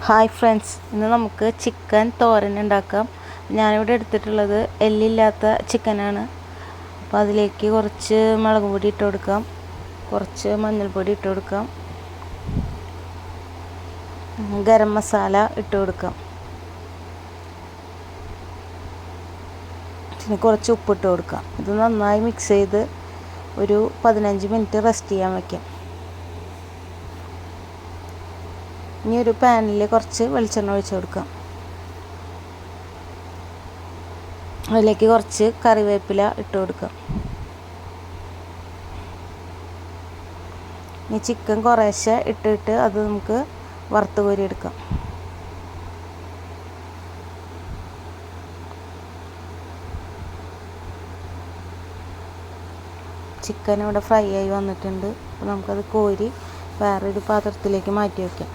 Hi friends, ഇന്ന് നമുക്ക് chicken തോരൻ ഉണ്ടാക്കാം. ഞാനിവിടെ എടുത്തിട്ടുള്ളത് എല്ലില്ലാത്ത ചിക്കനാണ്. അപ്പോൾ അതിലേക്ക് കുറച്ച് മുളക് പൊടി ഇട്ട് കൊടുക്കാം, കുറച്ച് മഞ്ഞൾപ്പൊടി ഇട്ട് കൊടുക്കാം, ഗരം മസാല ഇട്ട് കൊടുക്കാം, പിന്നെ കുറച്ച് ഉപ്പിട്ട് കൊടുക്കാം. ഇത് നന്നായി മിക്സ് ചെയ്ത് ഒരു 15 മിനിറ്റ് റെസ്റ്റ് ചെയ്യാൻ വയ്ക്കാം. ഇനി ഒരു പാനിൽ കുറച്ച് വെളിച്ചെണ്ണ ഒഴിച്ച് കൊടുക്കാം. അതിലേക്ക് കുറച്ച് കറിവേപ്പില ഇട്ട് കൊടുക്കാം. ഇനി ചിക്കൻ കുറേശ്ശെ ഇട്ടിട്ട് അത് നമുക്ക് വറുത്ത് കോരിയെടുക്കാം. ചിക്കൻ ഇവിടെ ഫ്രൈ ആയി വന്നിട്ടുണ്ട്. അപ്പോൾ നമുക്കത് കോരി വേറൊരു പാത്രത്തിലേക്ക് മാറ്റി വയ്ക്കാം.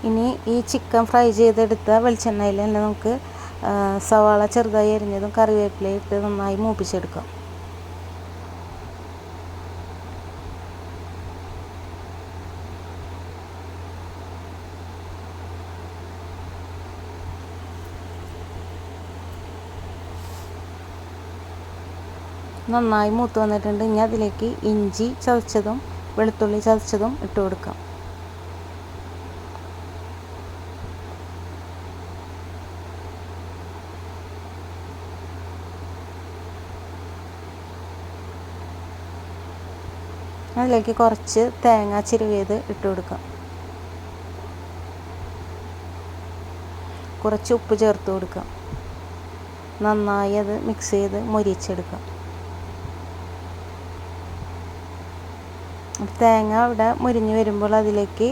ഇനി ഈ ചിക്കൻ ഫ്രൈ ചെയ്തെടുത്ത വെളിച്ചെണ്ണയിൽ തന്നെ നമുക്ക് സവാള ചെറുതായി അരിഞ്ഞതും കറിവേപ്പിലയും ഇട്ട് നന്നായി മൂപ്പിച്ചെടുക്കാം. നന്നായി മൂത്ത് വന്നിട്ടുണ്ട്. ഇനി അതിലേക്ക് ഇഞ്ചി ചതച്ചതും വെളുത്തുള്ളി ചതച്ചതും ഇട്ട് കൊടുക്കാം. അതിലേക്ക് കുറച്ച് തേങ്ങ ചിരവിയത് ഇട്ട് കൊടുക്കാം. കുറച്ച് ഉപ്പ് ചേർത്ത് കൊടുക്കാം. നന്നായി അത് മിക്സ് ചെയ്ത് മൊരിച്ചെടുക്കാം. തേങ്ങ ഇവിടെ മുരിഞ്ഞ് വരുമ്പോൾ അതിലേക്ക്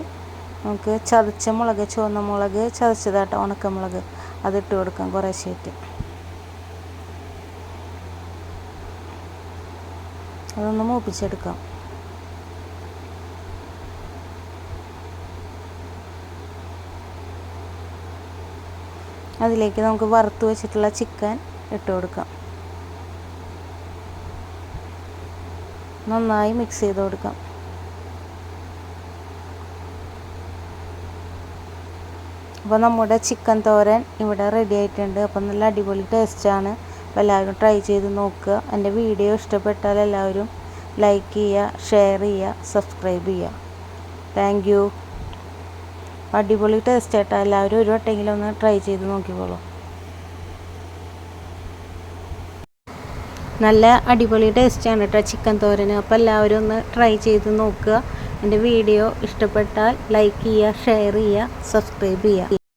നമുക്ക് ചതച്ച മുളക്, ചുവന്ന മുളക് ചതച്ചതാട്ടോ, ഉണക്കമുളക്, അതിട്ട് കൊടുക്കാം കുറേശ്ശായിട്ട്. അതൊന്ന് മൂപ്പിച്ചെടുക്കാം. അതിലേക്ക് നമുക്ക് വറുത്ത് വെച്ചിട്ടുള്ള ചിക്കൻ ഇട്ട് കൊടുക്കാം. നന്നായി മിക്സ് ചെയ്ത് കൊടുക്കാം. അപ്പോൾ നമ്മുടെ ചിക്കൻ തോരൻ ഇവിടെ റെഡി ആയിട്ടുണ്ട്. അപ്പം നല്ല അടിപൊളി ടേസ്റ്റാണ്. അപ്പോൾ എല്ലാവരും ട്രൈ ചെയ്ത് നോക്കുക. എൻ്റെ വീഡിയോ ഇഷ്ടപ്പെട്ടാൽ എല്ലാവരും ലൈക്ക് ചെയ്യുക, ഷെയർ ചെയ്യുക, സബ്സ്ക്രൈബ് ചെയ്യുക. Thank you. അടിപൊളി ടേസ്റ്റ് ആയിട്ടാ. എല്ലാവരും ഒരു വട്ടെങ്കിലും ഒന്ന് ട്രൈ ചെയ്ത് നോക്കിക്കോളൂ. നല്ല അടിപൊളി ടേസ്റ്റാണ് കേട്ടോ ചിക്കൻ തോരന്. അപ്പോൾ എല്ലാവരും ഒന്ന് ട്രൈ ചെയ്ത് നോക്കുക. എൻ്റെ വീഡിയോ ഇഷ്ടപ്പെട്ടാൽ ലൈക്ക് ചെയ്യുക, ഷെയർ ചെയ്യുക, സബ്സ്ക്രൈബ് ചെയ്യുക.